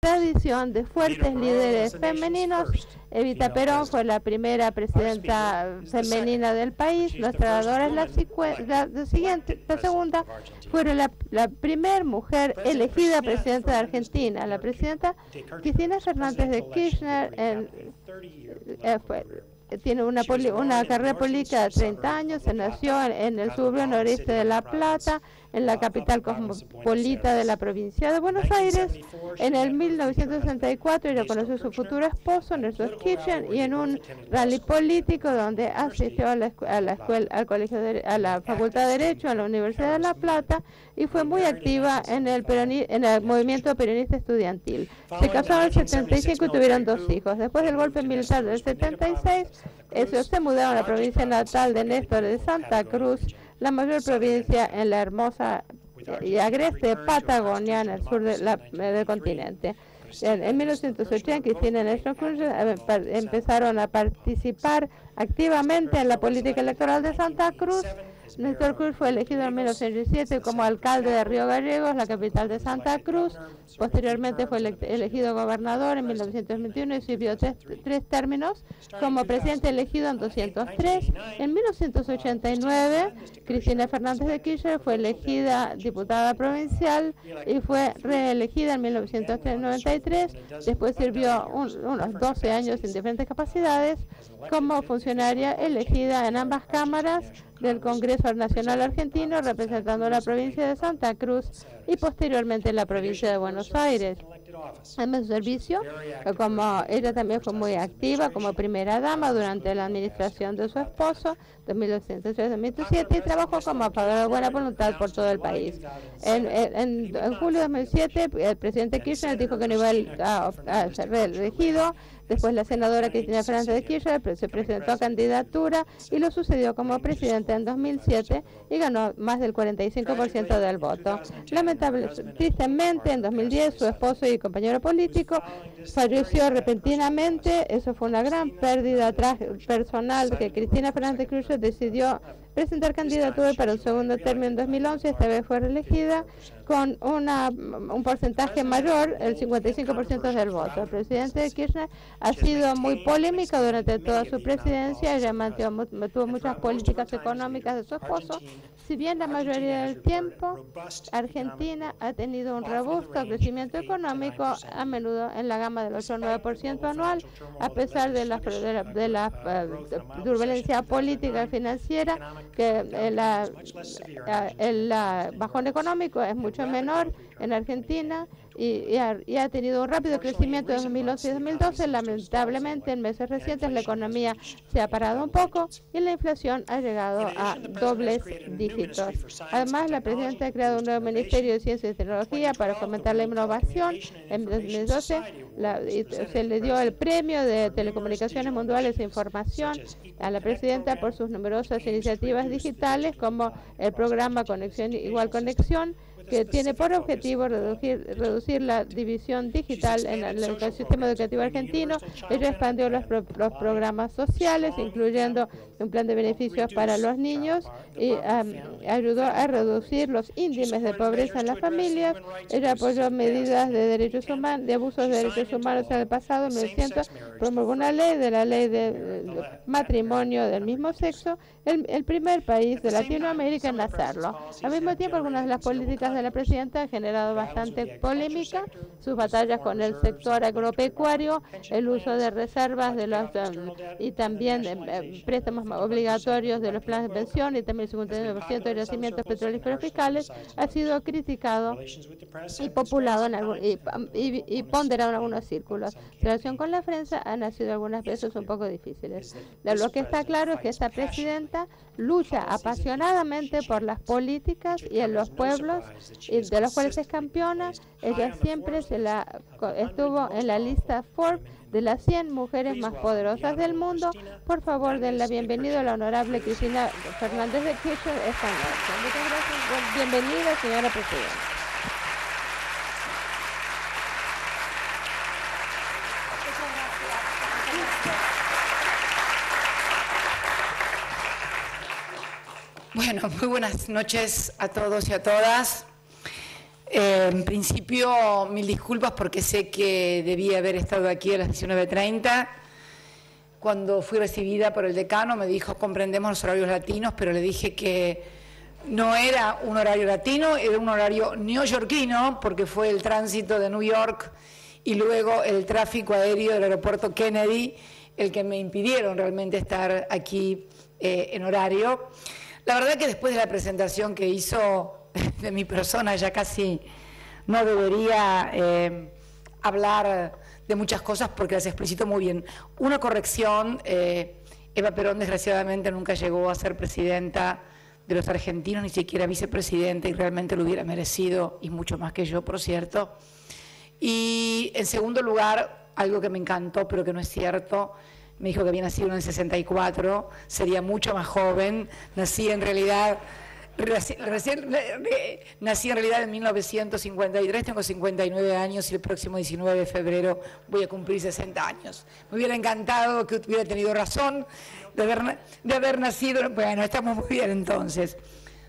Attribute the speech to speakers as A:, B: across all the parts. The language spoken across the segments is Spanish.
A: tradición de fuertes líderes femeninos. Evita Perón fue la primera presidenta femenina del país. Nuestra ganadora es la siguiente, la segunda. Fueron la primera mujer elegida presidenta de Argentina. La presidenta Cristina Fernández de Kirchner tiene una carrera política de 30 años. Se nació en el suburbio noreste de La Plata, en la capital cosmopolita de la provincia de Buenos Aires. En el 1964 ella conoció a su futuro esposo, Néstor Kirchner, y en un rally político donde asistió a la Facultad de Derecho, a la Universidad de La Plata, y fue muy activa en el movimiento peronista estudiantil. Se casó en el 75 y tuvieron 2 hijos. Después del golpe militar del 76, se mudaron a la provincia natal de Néstor de Santa Cruz, la mayor provincia en la hermosa y agreste Patagonia, en el sur del continente. En 1980, Cristina y Néstor Kirchner empezaron a participar activamente en la política electoral de Santa Cruz. Néstor Cruz fue elegido en 1917 como alcalde de Río Gallegos, la capital de Santa Cruz. Posteriormente fue elegido gobernador en 1921 y sirvió tres términos como presidente elegido en 203. En 1989, Cristina Fernández de Kirchner fue elegida diputada provincial y fue reelegida en 1993. Después sirvió unos 12 años en diferentes capacidades como funcionaria elegida en ambas cámaras del Congreso Nacional Argentino, representando la provincia de Santa Cruz y posteriormente la provincia de Buenos Aires. En su servicio, como ella también fue muy activa como primera dama durante la administración de su esposo, de 1903-2007, y trabajó como embajadora de buena voluntad por todo el país. En julio de 2007, el presidente Kirchner dijo que no iba a ser reelegido. Después la senadora Cristina Fernández de Kirchner se presentó a candidatura y lo sucedió como presidente en 2007 y ganó más del 45% del voto. Tristemente, en 2010, su esposo y compañero político falleció repentinamente. Eso fue una gran pérdida personal que Cristina Fernández de Kirchner decidió presentar candidatura para un segundo término en 2011. Esta vez fue reelegida con un porcentaje mayor, el 55% del voto. El presidente Kirchner ha sido muy polémica durante toda su presidencia. Ella mantuvo muchas políticas económicas de su esposo. Si bien la mayoría del tiempo Argentina ha tenido un robusto crecimiento económico, a menudo en la gama del 8 o 9% anual, a pesar de la turbulencia política y financiera, que el bajón económico es mucho menor en Argentina y ha tenido un rápido crecimiento en 2011 y 2012. Lamentablemente, en meses recientes la economía se ha parado un poco y la inflación ha llegado a dobles dígitos. Además, la presidenta ha creado un nuevo Ministerio de Ciencia y Tecnología para fomentar la innovación. En 2012 se le dio el Premio de Telecomunicaciones Mundiales e Información a la presidenta por sus numerosas iniciativas digitales, como el programa Igual Conexión, que tiene por objetivo reducir la división digital en el sistema educativo argentino. Ella expandió los programas sociales, incluyendo un plan de beneficios para los niños, y ayudó a reducir los índices de pobreza en las familias. Ella apoyó medidas de derechos humanos, de abusos de derechos humanos en el pasado. En 1900 promulgó una ley de matrimonio del mismo sexo, el primer país de Latinoamérica en hacerlo. Al mismo tiempo, algunas de las políticas de la presidenta han generado bastante polémica. Sus batallas con el sector agropecuario, el uso de reservas y también préstamos obligatorios de los planes de pensión, y también el 59% de yacimientos petrolíferos fiscales, ha sido criticado y populado y ponderado en algunos círculos. La relación con la prensa han sido algunas veces un poco difíciles. Lo que está claro es que esta presidenta lucha apasionadamente por las políticas y en los pueblos, y de los cuales es campeona. Ella siempre estuvo en la lista Forbes de las 100 mujeres más poderosas del mundo. Por favor, den la bienvenida a la honorable Cristina Fernández de Kirchner esta noche. Muchas gracias. Bienvenida, señora presidenta.
B: Bueno, muy buenas noches a todos y a todas. En principio, mil disculpas porque sé que debía haber estado aquí a las 19:30. Cuando fui recibida por el decano me dijo, comprendemos los horarios latinos, pero le dije que no era un horario latino, era un horario neoyorquino, porque fue el tránsito de New York y luego el tráfico aéreo del aeropuerto Kennedy el que me impidieron realmente estar aquí en horario. La verdad que después de la presentación que hizo de mi persona ya casi no debería hablar de muchas cosas porque las explicito muy bien. Una corrección, Eva Perón desgraciadamente nunca llegó a ser presidenta de los argentinos, ni siquiera vicepresidenta, y realmente lo hubiera merecido, y mucho más que yo, por cierto. Y en segundo lugar, algo que me encantó, pero que no es cierto, me dijo que había nacido en el 64, sería mucho más joven, nací en realidad en 1953, tengo 59 años y el próximo 19 de febrero voy a cumplir 60 años. Me hubiera encantado que hubiera tenido razón de haber nacido, bueno, estamos muy bien entonces.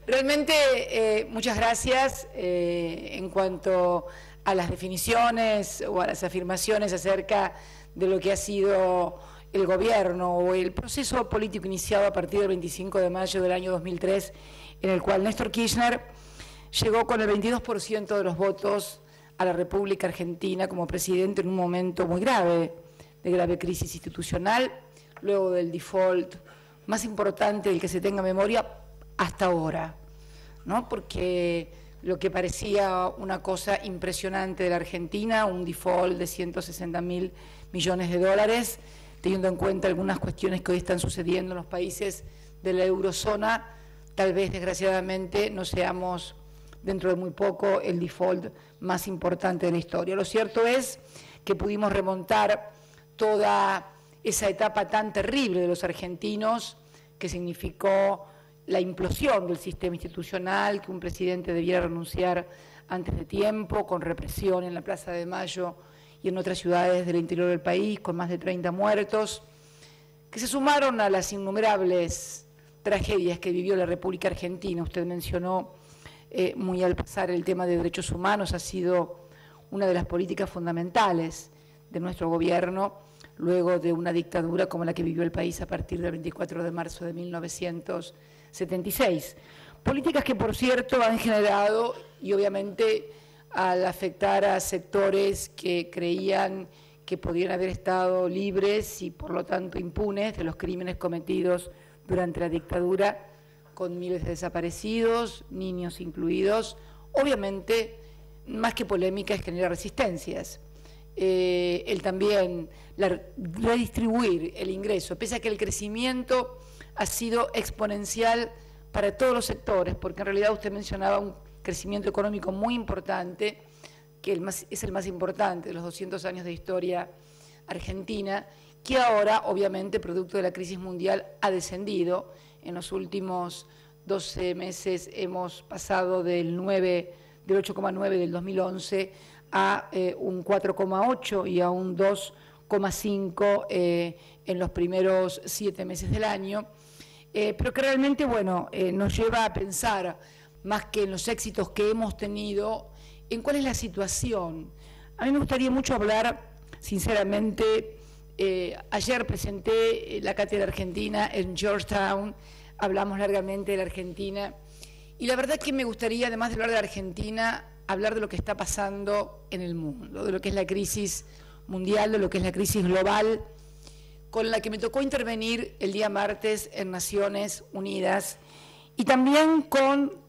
B: Realmente muchas gracias en cuanto a las definiciones o a las afirmaciones acerca de lo que ha sido el gobierno o el proceso político iniciado a partir del 25 de mayo del año 2003, en el cual Néstor Kirchner llegó con el 22% de los votos a la República Argentina como presidente en un momento muy grave, de grave crisis institucional, luego del default más importante del que se tenga memoria hasta ahora, ¿no? Porque lo que parecía una cosa impresionante de la Argentina, un default de 160.000 millones de dólares, teniendo en cuenta algunas cuestiones que hoy están sucediendo en los países de la eurozona, tal vez desgraciadamente no seamos dentro de muy poco el default más importante de la historia. Lo cierto es que pudimos remontar toda esa etapa tan terrible de los argentinos que significó la implosión del sistema institucional, que un presidente debiera renunciar antes de tiempo, con represión en la Plaza de Mayo y en otras ciudades del interior del país, con más de 30 muertos, que se sumaron a las innumerables tragedias que vivió la República Argentina. Usted mencionó muy al pasar el tema de derechos humanos, ha sido una de las políticas fundamentales de nuestro gobierno, luego de una dictadura como la que vivió el país a partir del 24 de marzo de 1976. Políticas que, por cierto, han generado, y obviamente al afectar a sectores que creían que podían haber estado libres y por lo tanto impunes de los crímenes cometidos durante la dictadura, con miles de desaparecidos, niños incluidos, obviamente más que polémicas genera resistencias. El también redistribuir el ingreso, pese a que el crecimiento ha sido exponencial para todos los sectores, porque en realidad usted mencionaba un crecimiento económico muy importante, que es el más importante de los 200 años de historia argentina, que ahora, obviamente, producto de la crisis mundial, ha descendido. En los últimos 12 meses hemos pasado del 8,9 del 2011 a un 4,8 y a un 2,5 en los primeros 7 meses del año, pero que realmente, bueno, nos lleva a pensar, más que en los éxitos que hemos tenido, en cuál es la situación. A mí me gustaría mucho hablar, sinceramente, ayer presenté la Cátedra Argentina en Georgetown, hablamos largamente de la Argentina, y la verdad que me gustaría, además de hablar de la Argentina, hablar de lo que está pasando en el mundo, de lo que es la crisis mundial, de lo que es la crisis global, con la que me tocó intervenir el día martes en Naciones Unidas, y también con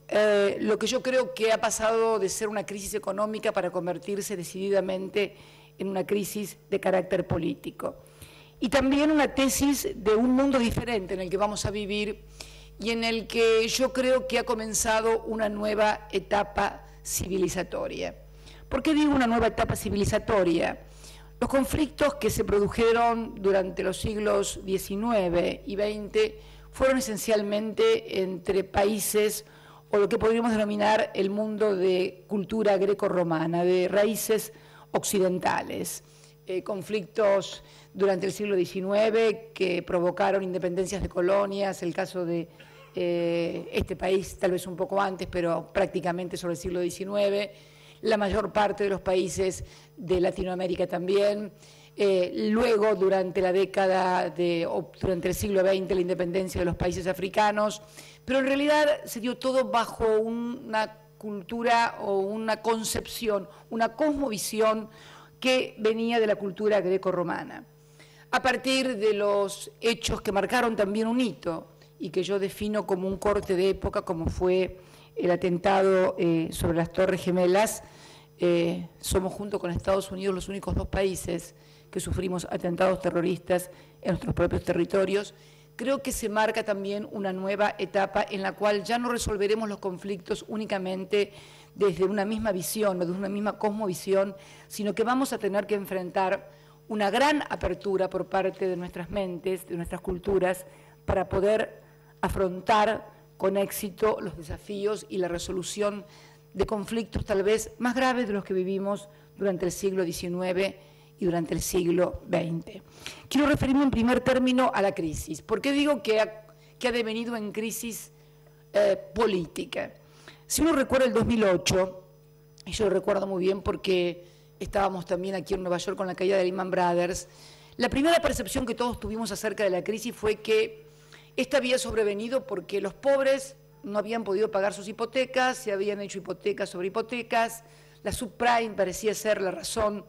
B: lo que yo creo que ha pasado de ser una crisis económica para convertirse decididamente en una crisis de carácter político. Y también una tesis de un mundo diferente en el que vamos a vivir y en el que yo creo que ha comenzado una nueva etapa civilizatoria. ¿Por qué digo una nueva etapa civilizatoria? Los conflictos que se produjeron durante los siglos XIX y XX fueron esencialmente entre países o lo que podríamos denominar el mundo de cultura greco-romana, de raíces occidentales. Conflictos durante el siglo XIX que provocaron independencias de colonias, el caso de este país tal vez un poco antes, pero prácticamente sobre el siglo XIX, la mayor parte de los países de Latinoamérica también. Luego, durante la década o durante el siglo XX, la independencia de los países africanos, pero en realidad se dio todo bajo una cultura o una concepción, una cosmovisión que venía de la cultura greco-romana. A partir de los hechos que marcaron también un hito y que yo defino como un corte de época, como fue el atentado sobre las Torres Gemelas, somos junto con Estados Unidos los únicos dos países que sufrimos atentados terroristas en nuestros propios territorios. Creo que se marca también una nueva etapa en la cual ya no resolveremos los conflictos únicamente desde una misma visión o desde una misma cosmovisión, sino que vamos a tener que enfrentar una gran apertura por parte de nuestras mentes, de nuestras culturas, para poder afrontar con éxito los desafíos y la resolución de conflictos tal vez más graves de los que vivimos durante el siglo XIX y durante el siglo XX. Quiero referirme en primer término a la crisis. ¿Por qué digo que ha devenido en crisis política? Si uno recuerda el 2008, y yo lo recuerdo muy bien porque estábamos también aquí en Nueva York con la caída de Lehman Brothers, la primera percepción que todos tuvimos acerca de la crisis fue que esta había sobrevenido porque los pobres no habían podido pagar sus hipotecas, se habían hecho hipotecas sobre hipotecas, la subprime parecía ser la razón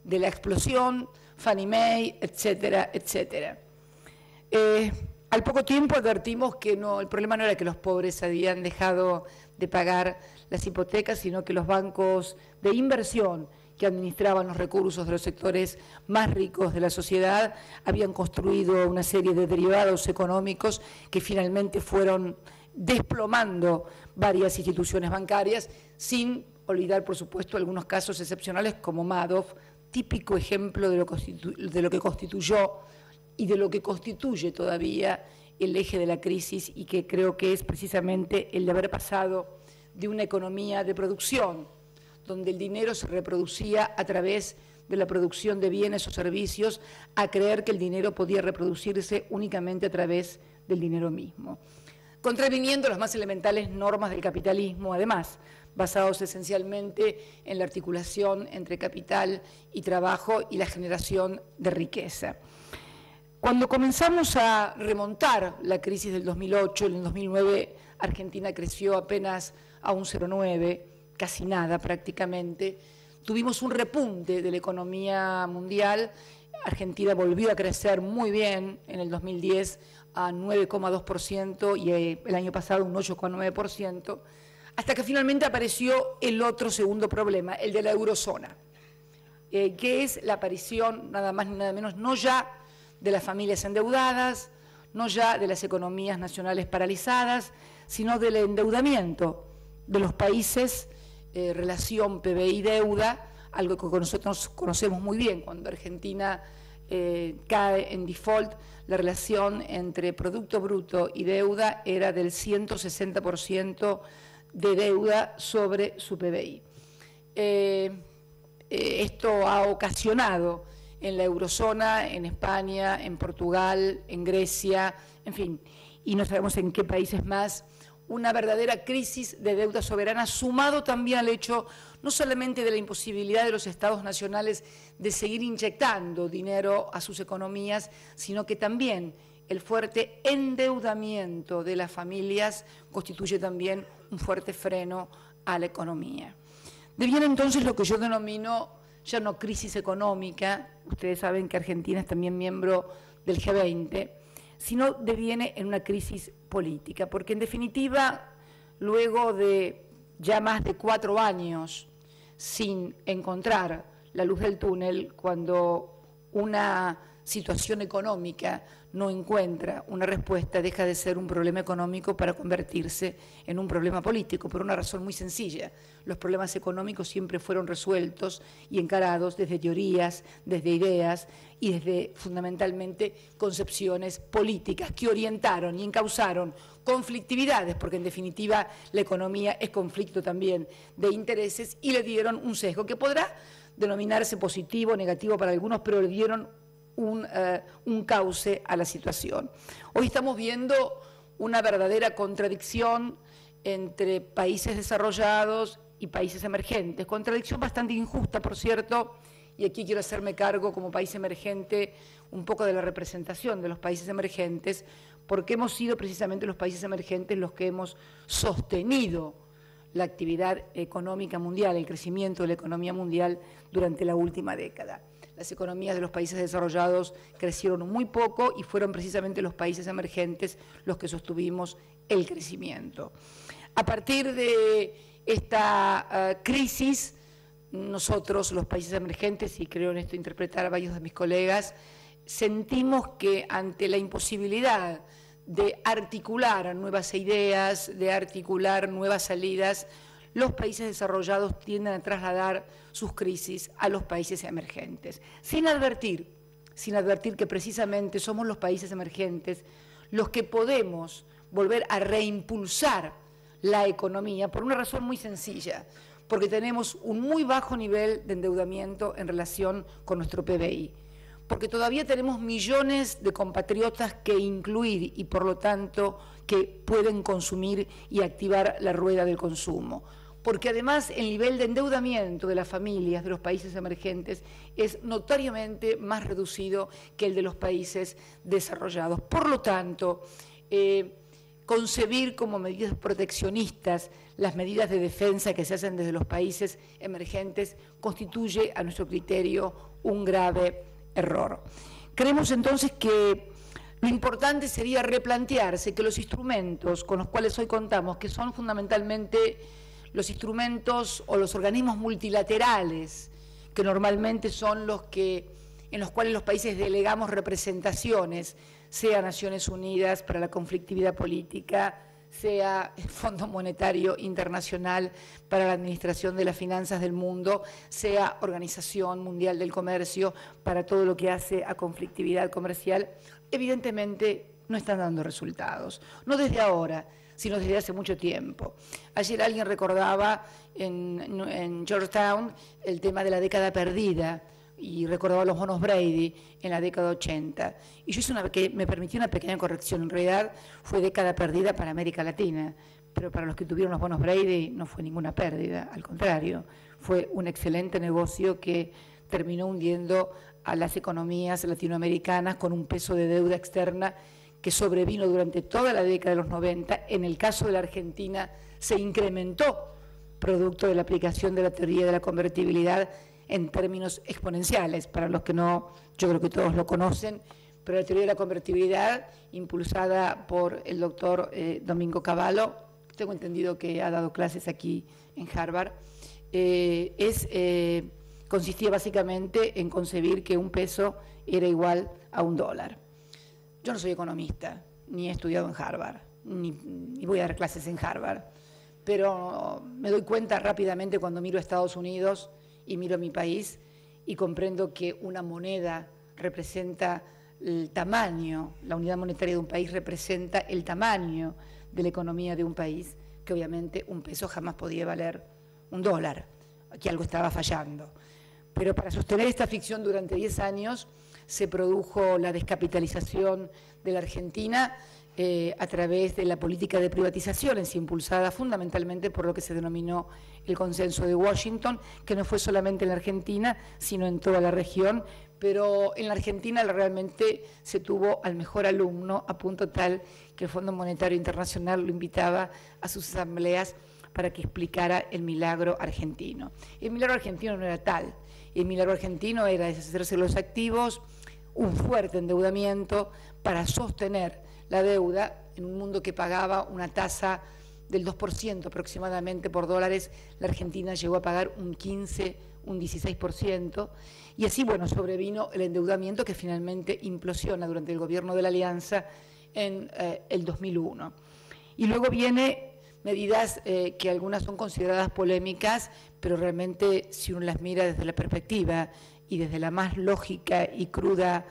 B: de la explosión, Fannie Mae, etcétera, etcétera. Al poco tiempo advertimos que el problema no era que los pobres habían dejado de pagar las hipotecas, sino que los bancos de inversión que administraban los recursos de los sectores más ricos de la sociedad habían construido una serie de derivados económicos que finalmente fueron desplomando varias instituciones bancarias, sin olvidar, por supuesto, algunos casos excepcionales como Madoff, típico ejemplo de lo que constituyó y de lo que constituye todavía el eje de la crisis, y que creo que es precisamente el de haber pasado de una economía de producción, donde el dinero se reproducía a través de la producción de bienes o servicios, a creer que el dinero podía reproducirse únicamente a través del dinero mismo, contraviniendo las más elementales normas del capitalismo, además, basados esencialmente en la articulación entre capital y trabajo y la generación de riqueza. Cuando comenzamos a remontar la crisis del 2008, en el 2009 Argentina creció apenas a un 0,9%, casi nada prácticamente, tuvimos un repunte de la economía mundial. Argentina volvió a crecer muy bien en el 2010 a 9,2% y el año pasado un 8,9%, hasta que finalmente apareció el otro segundo problema, el de la eurozona, que es la aparición, nada más ni nada menos, no ya de las familias endeudadas, no ya de las economías nacionales paralizadas, sino del endeudamiento de los países, relación PBI-deuda, algo que nosotros conocemos muy bien. Cuando Argentina cae en default, la relación entre Producto Bruto y deuda era del 160% de deuda sobre su PBI. Esto ha ocasionado en la eurozona, en España, en Portugal, en Grecia, en fin, y no sabemos en qué países más, una verdadera crisis de deuda soberana, sumado también al hecho no solamente de la imposibilidad de los estados nacionales de seguir inyectando dinero a sus economías, sino que también el fuerte endeudamiento de las familias constituye también un fuerte freno a la economía. Deviene entonces lo que yo denomino ya no crisis económica, ustedes saben que Argentina es también miembro del G20, sino deviene en una crisis política, porque en definitiva, luego de ya más de 4 años sin encontrar la luz del túnel, cuando una situación económica no encuentra una respuesta, deja de ser un problema económico para convertirse en un problema político, por una razón muy sencilla. Los problemas económicos siempre fueron resueltos y encarados desde teorías, desde ideas y desde fundamentalmente concepciones políticas que orientaron y encauzaron conflictividades, porque en definitiva la economía es conflicto también de intereses, y le dieron un sesgo que podrá denominarse positivo o negativo para algunos, pero le dieron un cauce a la situación. Hoy estamos viendo una verdadera contradicción entre países desarrollados y países emergentes. Contradicción bastante injusta, por cierto, y aquí quiero hacerme cargo como país emergente un poco de la representación de los países emergentes, porque hemos sido precisamente los países emergentes los que hemos sostenido la actividad económica mundial, el crecimiento de la economía mundial durante la última década. Las economías de los países desarrollados crecieron muy poco y fueron precisamente los países emergentes los que sostuvimos el crecimiento. A partir de esta crisis, nosotros, los países emergentes, y creo en esto interpretar a varios de mis colegas, sentimos que ante la imposibilidad de articular nuevas ideas, de articular nuevas salidas, los países desarrollados tienden a trasladar sus crisis a los países emergentes, sin advertir que precisamente somos los países emergentes los que podemos volver a reimpulsar la economía por una razón muy sencilla, porque tenemos un muy bajo nivel de endeudamiento en relación con nuestro PBI, porque todavía tenemos millones de compatriotas que incluir y por lo tanto que pueden consumir y activar la rueda del consumo, porque además el nivel de endeudamiento de las familias de los países emergentes es notoriamente más reducido que el de los países desarrollados. Por lo tanto, concebir como medidas proteccionistas las medidas de defensa que se hacen desde los países emergentes constituye, a nuestro criterio, un grave error. Creemos entonces que lo importante sería replantearse que los instrumentos con los cuales hoy contamos, que son fundamentalmente los instrumentos o los organismos multilaterales, que normalmente son en los cuales los países delegamos representaciones, sea Naciones Unidas para la conflictividad política, sea el Fondo Monetario Internacional para la Administración de las Finanzas del Mundo, sea Organización Mundial del Comercio para todo lo que hace a conflictividad comercial, evidentemente no están dando resultados. No desde ahora, sino desde hace mucho tiempo. Ayer alguien recordaba en Georgetown el tema de la década perdida, y recordaba los bonos Brady en la década 80. Y yo me permití una pequeña corrección. En realidad fue década perdida para América Latina, pero para los que tuvieron los bonos Brady no fue ninguna pérdida, al contrario, fue un excelente negocio que terminó hundiendo a las economías latinoamericanas con un peso de deuda externa que sobrevino durante toda la década de los 90. En el caso de la Argentina se incrementó producto de la aplicación de la teoría de la convertibilidad en términos exponenciales. Para los que no, yo creo que todos lo conocen, pero la teoría de la convertibilidad, impulsada por el doctor Domingo Cavallo, tengo entendido que ha dado clases aquí en Harvard, consistía básicamente en concebir que un peso era igual a $1. Yo no soy economista, ni he estudiado en Harvard, ni voy a dar clases en Harvard, pero me doy cuenta rápidamente cuando miro a Estados Unidos y miro a mi país y comprendo que una moneda representa el tamaño, la unidad monetaria de un país representa el tamaño de la economía de un país, que obviamente un peso jamás podía valer $1, aquí algo estaba fallando. Pero para sostener esta ficción durante 10 años se produjo la descapitalización de la Argentina a través de la política de privatizaciones, impulsada fundamentalmente por lo que se denominó el Consenso de Washington, que no fue solamente en la Argentina, sino en toda la región, pero en la Argentina realmente se tuvo al mejor alumno, a punto tal que el Fondo Monetario Internacional lo invitaba a sus asambleas para que explicara el milagro argentino. El milagro argentino no era tal, el milagro argentino era deshacerse de los activos, un fuerte endeudamiento para sostener la deuda en un mundo que pagaba una tasa del 2% aproximadamente por dólares. La Argentina llegó a pagar un 15, un 16%, y así, bueno, sobrevino el endeudamiento que finalmente implosiona durante el gobierno de la Alianza en el 2001. Y luego viene medidas que algunas son consideradas polémicas, pero realmente si uno las mira desde la perspectiva y desde la más lógica y cruda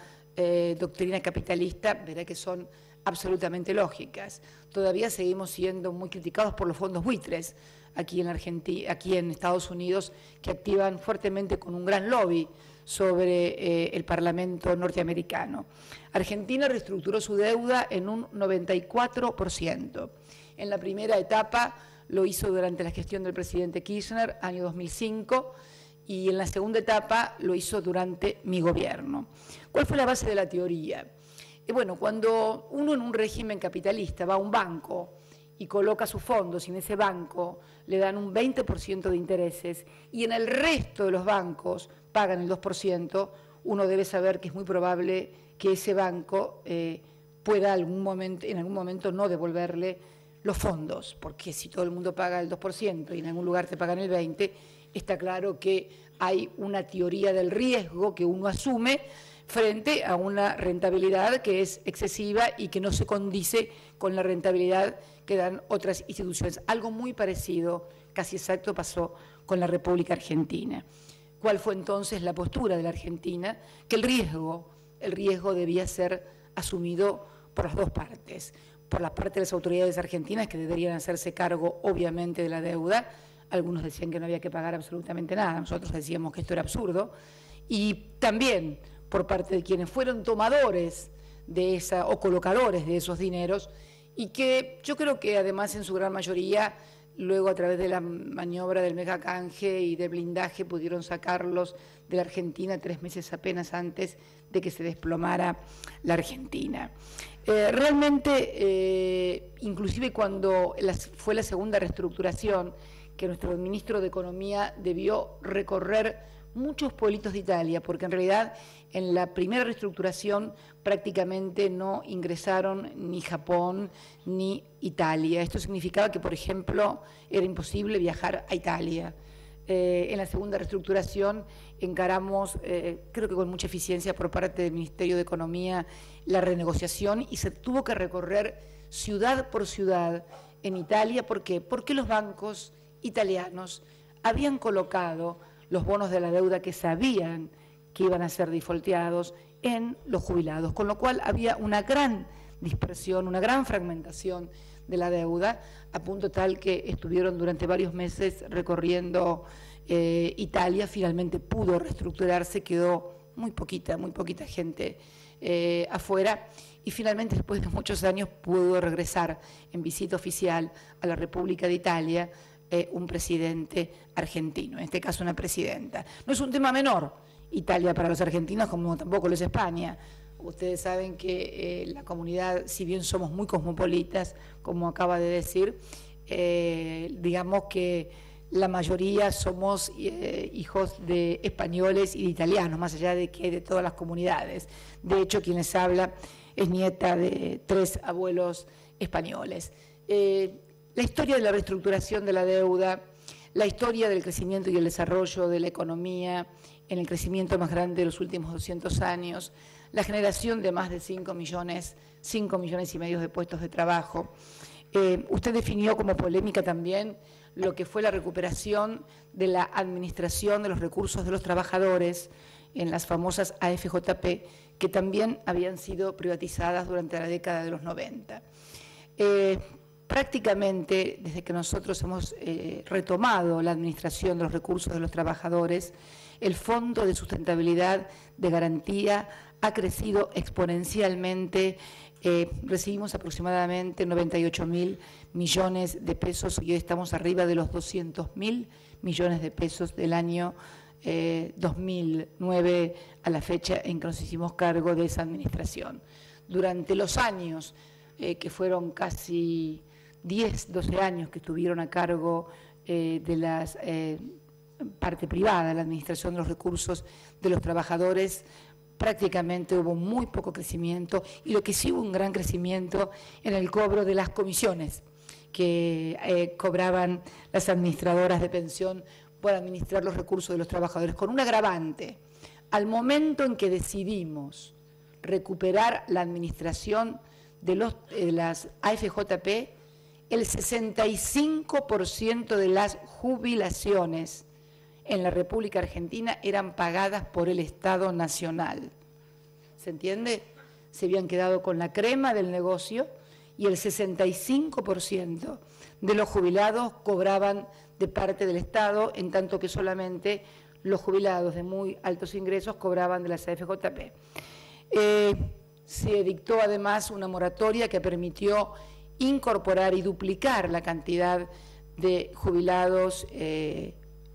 B: doctrina capitalista, verá que son absolutamente lógicas. Todavía seguimos siendo muy criticados por los fondos buitres aquí en Argentina, aquí en Estados Unidos, que activan fuertemente con un gran lobby sobre el Parlamento norteamericano. Argentina reestructuró su deuda en un 94%. En la primera etapa lo hizo durante la gestión del presidente Kirchner, año 2005, y en la segunda etapa lo hizo durante mi gobierno. ¿Cuál fue la base de la teoría? Bueno, cuando uno en un régimen capitalista va a un banco y coloca sus fondos y en ese banco le dan un 20% de intereses y en el resto de los bancos pagan el 2%, uno debe saber que es muy probable que ese banco pueda en algún momento no devolverle los fondos, porque si todo el mundo paga el 2% y en algún lugar te pagan el 20%, está claro que hay una teoría del riesgo que uno asume frente a una rentabilidad que es excesiva y que no se condice con la rentabilidad que dan otras instituciones. Algo muy parecido, casi exacto, pasó con la República Argentina. ¿Cuál fue entonces la postura de la Argentina? Que el riesgo debía ser asumido por las dos partes. Por la parte de las autoridades argentinas, que deberían hacerse cargo, obviamente, de la deuda. Algunos decían que no había que pagar absolutamente nada, nosotros decíamos que esto era absurdo. Y también por parte de quienes fueron tomadores de esa, o colocadores de esos dineros, y que yo creo que además en su gran mayoría, luego a través de la maniobra del megacanje y de blindaje, pudieron sacarlos de la Argentina 3 meses apenas antes de que se desplomara la Argentina. Realmente, inclusive cuando fue la segunda reestructuración, que nuestro ministro de Economía debió recorrer muchos pueblitos de Italia, porque en realidad en la primera reestructuración prácticamente no ingresaron ni Japón ni Italia. Esto significaba que, por ejemplo, era imposible viajar a Italia. En la segunda reestructuración encaramos, creo que con mucha eficiencia por parte del Ministerio de Economía, la renegociación y se tuvo que recorrer ciudad por ciudad en Italia. ¿Por qué? Porque los bancos italianos habían colocado los bonos de la deuda que sabían que iban a ser defaulteados en los jubilados, con lo cual había una gran dispersión, una gran fragmentación de la deuda, a punto tal que estuvieron durante varios meses recorriendo Italia. Finalmente pudo reestructurarse, quedó muy poquita gente afuera, y finalmente después de muchos años pudo regresar en visita oficial a la República de Italia un presidente argentino, en este caso una presidenta. No es un tema menor Italia para los argentinos, como tampoco lo es España. Ustedes saben que la comunidad, si bien somos muy cosmopolitas, como acaba de decir, digamos que la mayoría somos hijos de españoles y de italianos, más allá de que de todas las comunidades. De hecho, quien les habla es nieta de 3 abuelos españoles. La historia de la reestructuración de la deuda, la historia del crecimiento y el desarrollo de la economía en el crecimiento más grande de los últimos 200 años, la generación de más de 5 millones y medio de puestos de trabajo. Usted definió como polémica también lo que fue la recuperación de la administración de los recursos de los trabajadores en las famosas AFJP, que también habían sido privatizadas durante la década de los 90. Prácticamente, desde que nosotros hemos retomado la administración de los recursos de los trabajadores, el Fondo de Sustentabilidad de Garantía ha crecido exponencialmente. Recibimos aproximadamente 98.000 millones de pesos y hoy estamos arriba de los 200.000 millones de pesos del año 2009 a la fecha en que nos hicimos cargo de esa administración. Durante los años que fueron casi 10, 12 años que estuvieron a cargo de la parte privada, la administración de los recursos de los trabajadores, prácticamente hubo muy poco crecimiento, y lo que sí hubo un gran crecimiento en el cobro de las comisiones que cobraban las administradoras de pensión por administrar los recursos de los trabajadores, con un agravante. Al momento en que decidimos recuperar la administración de las AFJP, el 65% de las jubilaciones en la República Argentina eran pagadas por el Estado Nacional. ¿Se entiende? Se habían quedado con la crema del negocio y el 65% de los jubilados cobraban de parte del Estado, en tanto que solamente los jubilados de muy altos ingresos cobraban de las AFJP. Se dictó además una moratoria que permitió incorporar y duplicar la cantidad de jubilados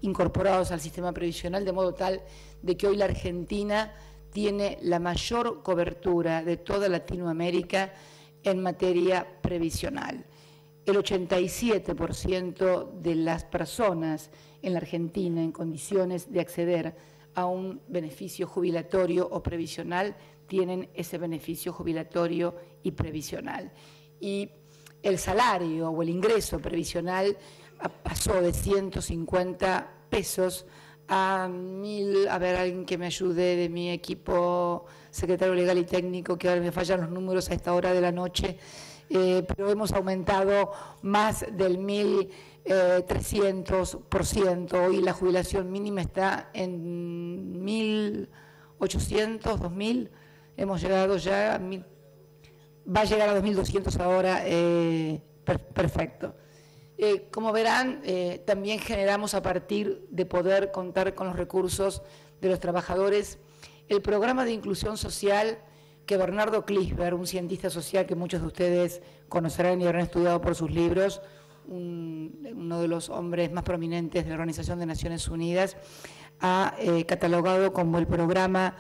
B: incorporados al sistema previsional, de modo tal de que hoy la Argentina tiene la mayor cobertura de toda Latinoamérica en materia previsional. El 87% de las personas en la Argentina en condiciones de acceder a un beneficio jubilatorio o previsional tienen ese beneficio jubilatorio y previsional. Y el salario o el ingreso previsional pasó de 150 pesos a 1.000, a ver, alguien que me ayude de mi equipo, secretario legal y técnico, que ahora me fallan los números a esta hora de la noche, pero hemos aumentado más del 1.300%. Hoy la jubilación mínima está en 1.800, 2.000, hemos llegado ya a 1.000, va a llegar a 2.200 ahora, perfecto. Como verán, también generamos, a partir de poder contar con los recursos de los trabajadores, el programa de inclusión social que Bernardo Klisberg, un cientista social que muchos de ustedes conocerán y habrán estudiado por sus libros, uno de los hombres más prominentes de la Organización de Naciones Unidas, ha catalogado como el programa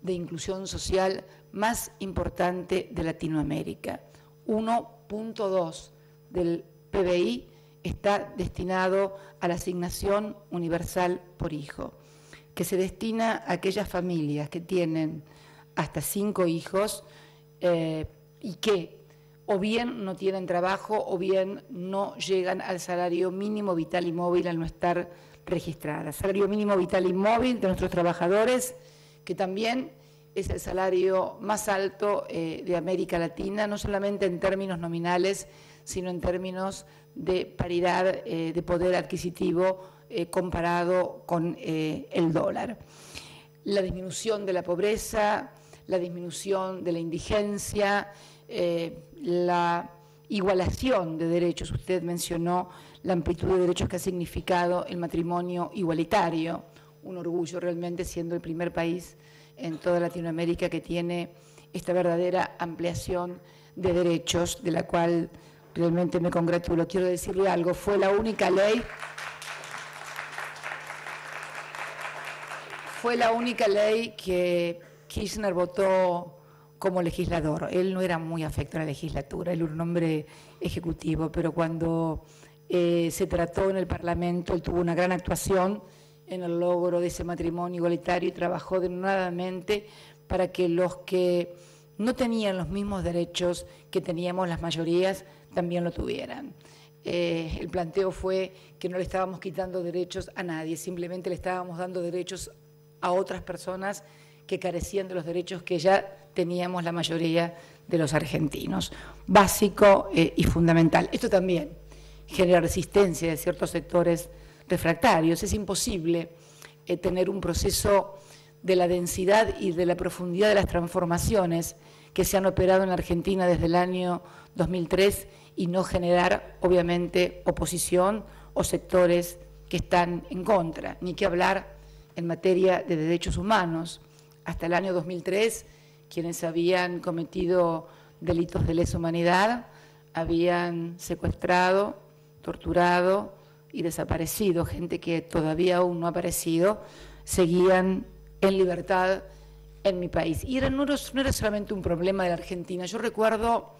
B: de inclusión social más importante de Latinoamérica. 1.2 del PBI está destinado a la asignación universal por hijo, que se destina a aquellas familias que tienen hasta 5 hijos y que o bien no tienen trabajo o bien no llegan al salario mínimo vital y móvil al no estar registradas. Salario mínimo vital y móvil de nuestros trabajadores, que también es el salario más alto de América Latina, no solamente en términos nominales, sino en términos de paridad de poder adquisitivo comparado con el dólar. La disminución de la pobreza, la disminución de la indigencia, la igualación de derechos. Usted mencionó la amplitud de derechos que ha significado el matrimonio igualitario, un orgullo realmente, siendo el primer país en toda Latinoamérica que tiene esta verdadera ampliación de derechos, de la cual realmente me congratulo. Quiero decirle algo, fue la única ley que Kirchner votó como legislador. Él no era muy afecto a la legislatura, él era un hombre ejecutivo, pero cuando se trató en el Parlamento, él tuvo una gran actuación en el logro de ese matrimonio igualitario y trabajó denodadamente para que los que no tenían los mismos derechos que teníamos las mayorías también lo tuvieran. El planteo fue que no le estábamos quitando derechos a nadie, simplemente le estábamos dando derechos a otras personas que carecían de los derechos que ya teníamos la mayoría de los argentinos. Básico y fundamental. Esto también genera resistencia de ciertos sectores refractarios. Es imposible tener un proceso de la densidad y de la profundidad de las transformaciones que se han operado en la Argentina desde el año 2003 y no generar, obviamente, oposición o sectores que están en contra. Ni que hablar en materia de derechos humanos. Hasta el año 2003, quienes habían cometido delitos de lesa humanidad habían secuestrado, torturado y desaparecido. Gente que todavía aún no ha aparecido, seguían en libertad en mi país. Y no era solamente un problema de la Argentina. Yo recuerdo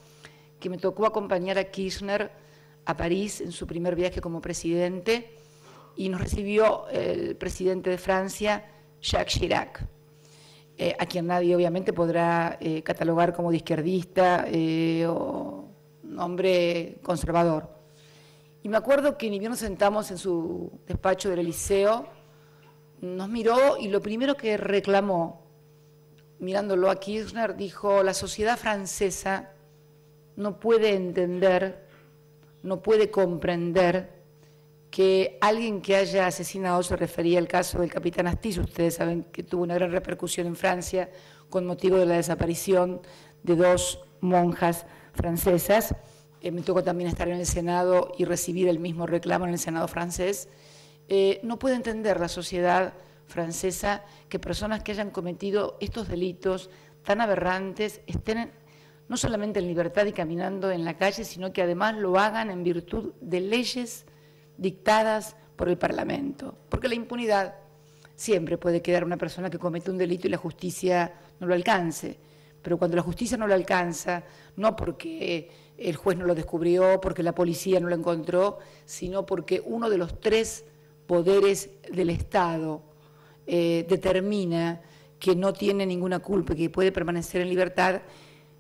B: que me tocó acompañar a Kirchner a París en su primer viaje como presidente y nos recibió el presidente de Francia, Jacques Chirac, a quien nadie obviamente podrá catalogar como de izquierdista o un hombre conservador. Y me acuerdo que ni bien nos sentamos en su despacho del Eliseo, nos miró y lo primero que reclamó, mirándolo a Kirchner, dijo: la sociedad francesa no puede entender, no puede comprender que alguien que haya asesinado, se refería al caso del capitán Astiz, ustedes saben que tuvo una gran repercusión en Francia con motivo de la desaparición de 2 monjas francesas. Me tocó también estar en el Senado y recibir el mismo reclamo en el Senado francés. No puede entender la sociedad francesa que personas que hayan cometido estos delitos tan aberrantes estén no solamente en libertad y caminando en la calle, sino que además lo hagan en virtud de leyes dictadas por el Parlamento, porque la impunidad siempre puede quedar una persona que comete un delito y la justicia no lo alcance, pero cuando la justicia no lo alcanza, no porque el juez no lo descubrió, porque la policía no lo encontró, sino porque uno de los 3 poderes del Estado determina que no tiene ninguna culpa y que puede permanecer en libertad,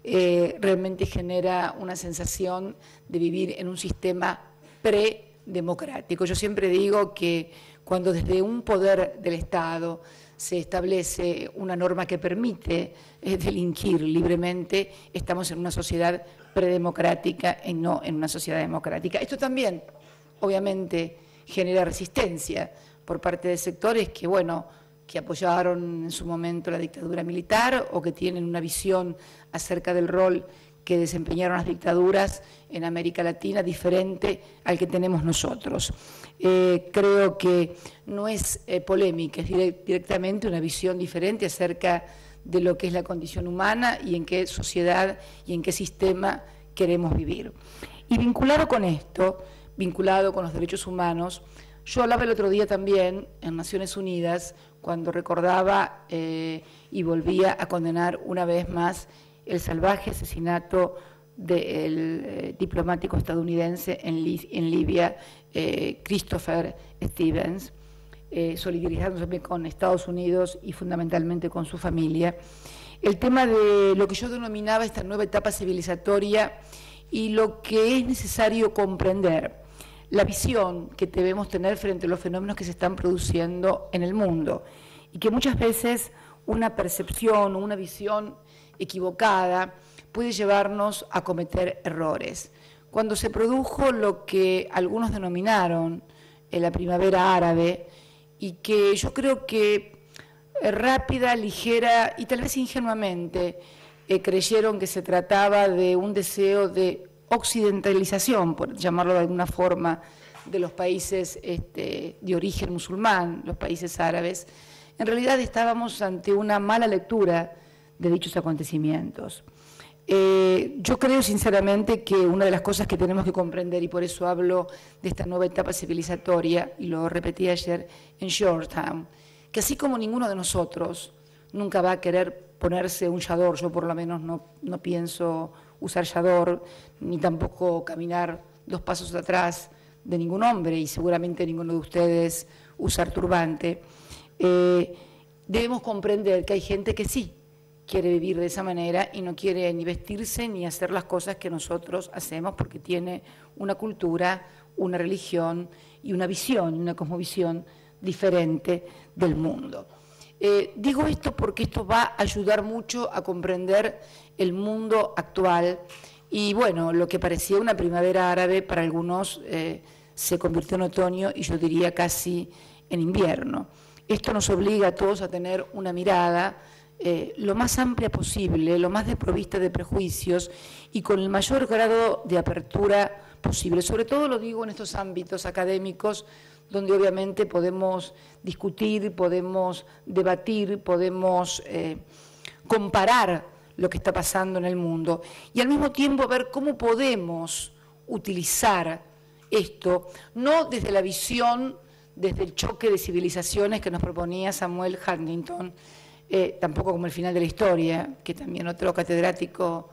B: realmente genera una sensación de vivir en un sistema predemocrático. Yo siempre digo que cuando desde un poder del Estado se establece una norma que permite delinquir libremente, estamos en una sociedad predemocrática y no en una sociedad democrática. Esto también, obviamente, genera resistencia por parte de sectores que, bueno, que apoyaron en su momento la dictadura militar o que tienen una visión acerca del rol que desempeñaron las dictaduras en América Latina diferente al que tenemos nosotros. Creo que no es polémica, es directamente una visión diferente acerca de lo que es la condición humana y en qué sociedad y en qué sistema queremos vivir. Y vinculado con esto, vinculado con los derechos humanos, yo hablaba el otro día también en Naciones Unidas cuando recordaba y volvía a condenar una vez más el salvaje asesinato del diplomático estadounidense en Libia, Christopher Stevens, solidarizándose con Estados Unidos y fundamentalmente con su familia. El tema de lo que yo denominaba esta nueva etapa civilizatoria y lo que es necesario comprender, la visión que debemos tener frente a los fenómenos que se están produciendo en el mundo y que muchas veces una percepción o una visión equivocada puede llevarnos a cometer errores. Cuando se produjo lo que algunos denominaron la primavera árabe y que yo creo que rápida, ligera y tal vez ingenuamente creyeron que se trataba de un deseo de occidentalización, por llamarlo de alguna forma, de los países de origen musulmán, los países árabes, en realidad estábamos ante una mala lectura de dichos acontecimientos. Yo creo sinceramente que una de las cosas que tenemos que comprender, y por eso hablo de esta nueva etapa civilizatoria, y lo repetí ayer en Georgetown, que así como ninguno de nosotros nunca va a querer ponerse un chador, yo por lo menos no pienso usar chador, ni tampoco caminar 2 pasos atrás de ningún hombre, y seguramente ninguno de ustedes usar turbante, debemos comprender que hay gente que sí quiere vivir de esa manera y no quiere ni vestirse ni hacer las cosas que nosotros hacemos porque tiene una cultura, una religión y una visión, una cosmovisión diferente del mundo. Digo esto porque esto va a ayudar mucho a comprender el mundo actual y bueno, lo que parecía una primavera árabe para algunos se convirtió en otoño y yo diría casi en invierno. Esto nos obliga a todos a tener una mirada lo más amplia posible, lo más desprovista de prejuicios y con el mayor grado de apertura posible. Sobre todo lo digo en estos ámbitos académicos donde obviamente podemos discutir, podemos debatir, podemos comparar lo que está pasando en el mundo y al mismo tiempo ver cómo podemos utilizar esto, no desde la visión, desde el choque de civilizaciones que nos proponía Samuel Huntington, tampoco como el final de la historia, que también otro catedrático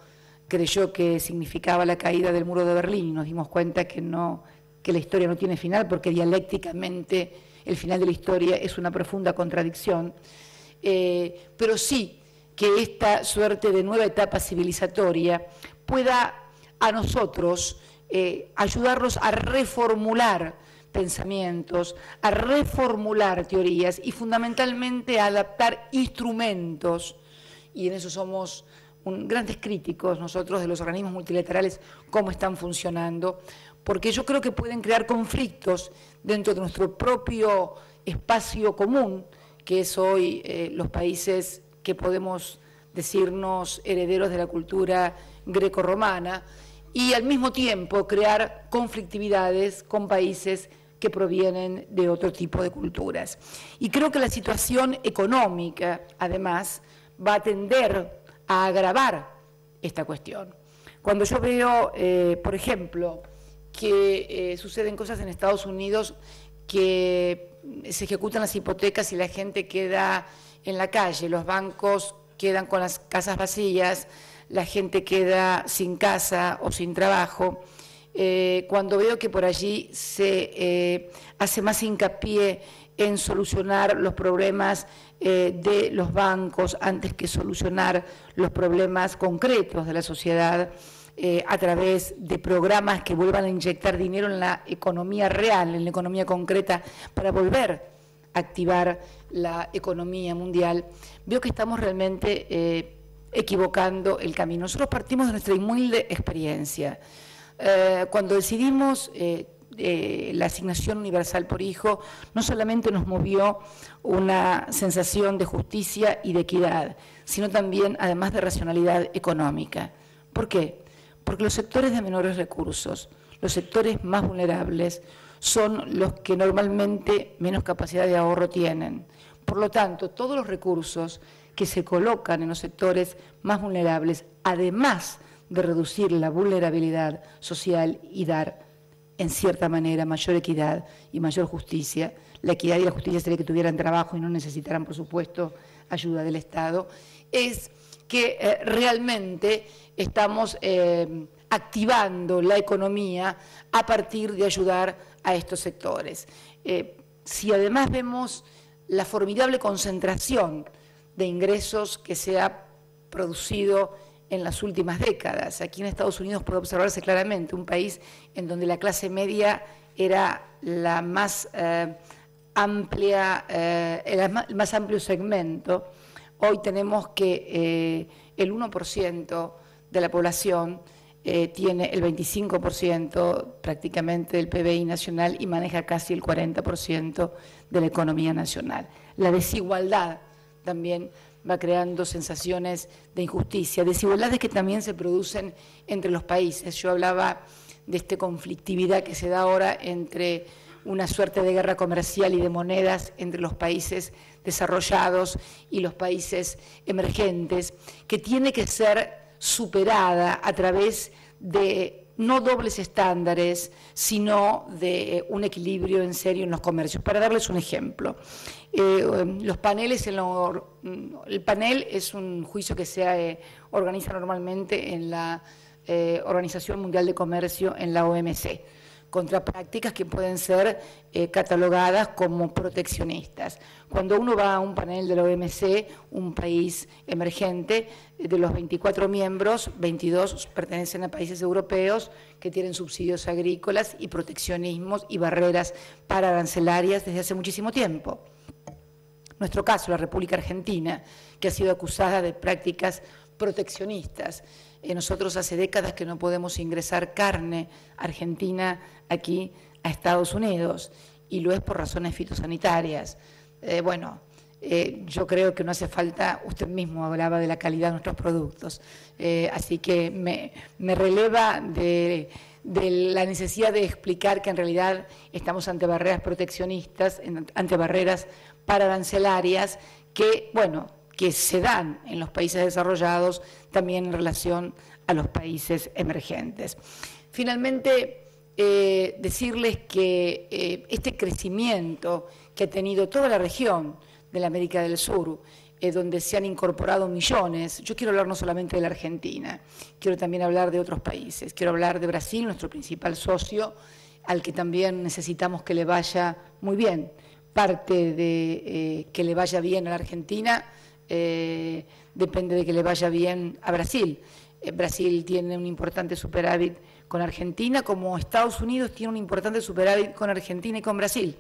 B: creyó que significaba la caída del muro de Berlín y nos dimos cuenta que la historia no tiene final porque dialécticamente el final de la historia es una profunda contradicción, pero sí que esta suerte de nueva etapa civilizatoria pueda a nosotros ayudarnos a reformular pensamientos, a reformular teorías y fundamentalmente a adaptar instrumentos, y en eso somos grandes críticos nosotros de los organismos multilaterales, cómo están funcionando, porque yo creo que pueden crear conflictos dentro de nuestro propio espacio común, que es hoy los países que podemos decirnos herederos de la cultura grecorromana, y al mismo tiempo crear conflictividades con países que provienen de otro tipo de culturas. Y creo que la situación económica, además, va a tender a agravar esta cuestión. Cuando yo veo, por ejemplo, que suceden cosas en Estados Unidos, que se ejecutan las hipotecas y la gente queda en la calle, los bancos quedan con las casas vacías, la gente queda sin casa o sin trabajo. Cuando veo que por allí se hace más hincapié en solucionar los problemas de los bancos antes que solucionar los problemas concretos de la sociedad, a través de programas que vuelvan a inyectar dinero en la economía real, en la economía concreta, para volver a activar la economía mundial, veo que estamos realmente equivocando el camino. Nosotros partimos de nuestra humilde experiencia. Cuando decidimos la asignación universal por hijo, no solamente nos movió una sensación de justicia y de equidad, sino también, además, de racionalidad económica. ¿Por qué? Porque los sectores de menores recursos, los sectores más vulnerables, son los que normalmente menos capacidad de ahorro tienen. Por lo tanto, todos los recursos que se colocan en los sectores más vulnerables, además de reducir la vulnerabilidad social y dar, en cierta manera, mayor equidad y mayor justicia, la equidad y la justicia sería que tuvieran trabajo y no necesitaran, por supuesto, ayuda del Estado, es que realmente estamos activando la economía a partir de ayudar a estos sectores. Si además vemos la formidable concentración de ingresos que se ha producido en las últimas décadas, aquí en Estados Unidos puede observarse claramente un país en donde la clase media era la más amplia, el más amplio segmento. Hoy tenemos que el 1% de la población tiene el 25% prácticamente del PBI nacional y maneja casi el 40% de la economía nacional. La desigualdad también va creando sensaciones de injusticia, desigualdades que también se producen entre los países. Yo hablaba de esta conflictividad que se da ahora entre una suerte de guerra comercial y de monedas entre los países desarrollados y los países emergentes, que tiene que ser superada a través de no dobles estándares, sino de un equilibrio en serio en los comercios. Para darles un ejemplo, los paneles, el panel es un juicio que se organiza normalmente en la Organización Mundial de Comercio, en la OMC, contra prácticas que pueden ser catalogadas como proteccionistas. Cuando uno va a un panel de la OMC, un país emergente, de los 24 miembros, 22 pertenecen a países europeos que tienen subsidios agrícolas y proteccionismos y barreras pararancelarias desde hace muchísimo tiempo. Nuestro caso, la República Argentina, que ha sido acusada de prácticas proteccionistas. Nosotros hace décadas que no podemos ingresar carne argentina aquí a Estados Unidos, y lo es por razones fitosanitarias. Yo creo que no hace falta, usted mismo hablaba de la calidad de nuestros productos, así que me releva de la necesidad de explicar que en realidad estamos ante barreras proteccionistas, ante barreras pararancelarias que se dan en los países desarrollados también en relación a los países emergentes. Finalmente, decirles que este crecimiento que ha tenido toda la región de la América del Sur, donde se han incorporado millones, yo quiero hablar no solamente de la Argentina, quiero también hablar de otros países, quiero hablar de Brasil, nuestro principal socio, al que también necesitamos que le vaya muy bien. Parte de que le vaya bien a la Argentina depende de que le vaya bien a Brasil. Brasil tiene un importante superávit con Argentina, como Estados Unidos tiene un importante superávit con Argentina y con Brasil.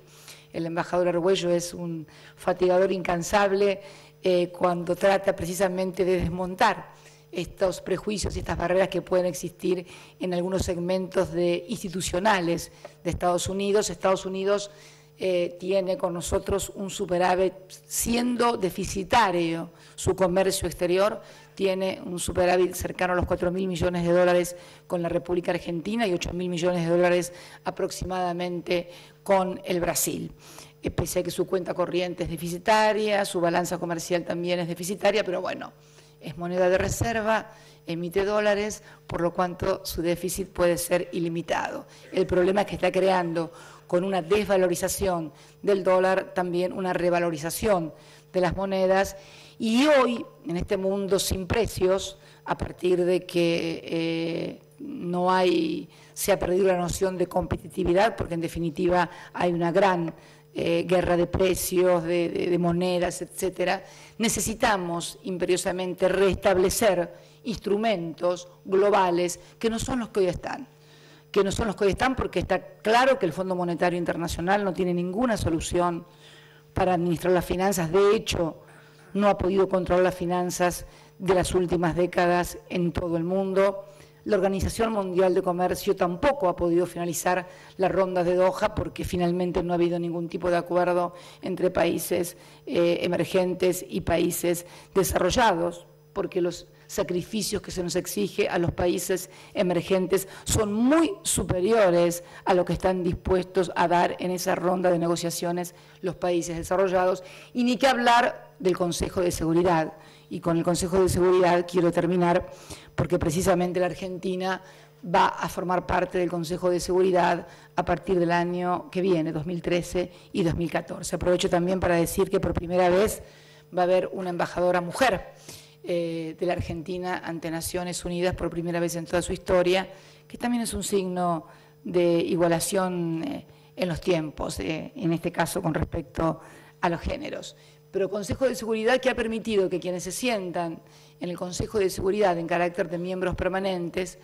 B: El embajador Argüello es un fatigador incansable cuando trata precisamente de desmontar estos prejuicios y estas barreras que pueden existir en algunos segmentos institucionales de Estados Unidos. Estados Unidos tiene con nosotros un superávit, siendo deficitario su comercio exterior, tiene un superávit cercano a los 4.000 millones de dólares con la República Argentina y 8.000 millones de dólares aproximadamente con el Brasil. Pese a que su cuenta corriente es deficitaria, su balanza comercial también es deficitaria, pero bueno, es moneda de reserva, emite dólares, por lo cuanto su déficit puede ser ilimitado. El problema es que está creando, con una desvalorización del dólar, también una revalorización de las monedas, y hoy, en este mundo sin precios, a partir de que se ha perdido la noción de competitividad, porque en definitiva hay una gran guerra de precios, de monedas, etcétera, necesitamos imperiosamente restablecer instrumentos globales que no son los que hoy están. Porque está claro que el Fondo Monetario Internacional no tiene ninguna solución para administrar las finanzas. De hecho, no ha podido controlar las finanzas de las últimas décadas en todo el mundo. La Organización Mundial de Comercio tampoco ha podido finalizar la ronda de Doha porque finalmente no ha habido ningún tipo de acuerdo entre países emergentes y países desarrollados, porque los sacrificios que se nos exige a los países emergentes son muy superiores a lo que están dispuestos a dar en esa ronda de negociaciones los países desarrollados, y ni que hablar del Consejo de Seguridad. Y con el Consejo de Seguridad quiero terminar, porque precisamente la Argentina va a formar parte del Consejo de Seguridad a partir del año que viene, 2013 y 2014. Aprovecho también para decir que por primera vez va a haber una embajadora mujer de la Argentina ante Naciones Unidas, por primera vez en toda su historia, que también es un signo de igualación en los tiempos, en este caso con respecto a los géneros. Pero Consejo de Seguridad que ha permitido que quienes se sientan en el Consejo de Seguridad en carácter de miembros permanentes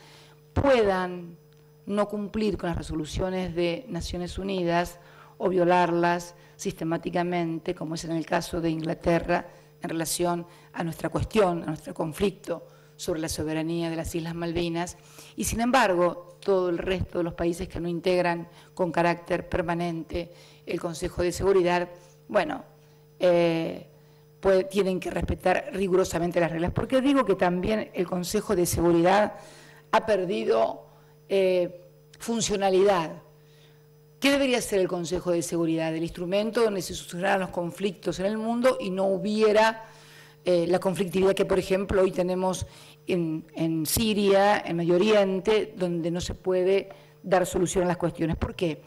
B: puedan no cumplir con las resoluciones de Naciones Unidas o violarlas sistemáticamente, como es en el caso de Inglaterra, en relación a nuestra cuestión, a nuestro conflicto sobre la soberanía de las Islas Malvinas, y sin embargo todo el resto de los países que no integran con carácter permanente el Consejo de Seguridad, bueno, tienen que respetar rigurosamente las reglas. Porque digo que también el Consejo de Seguridad ha perdido funcionalidad. ¿Qué debería ser el Consejo de Seguridad? El instrumento donde se solucionaran los conflictos en el mundo y no hubiera la conflictividad que, por ejemplo, hoy tenemos en Siria, en Medio Oriente, donde no se puede dar solución a las cuestiones. ¿Por qué?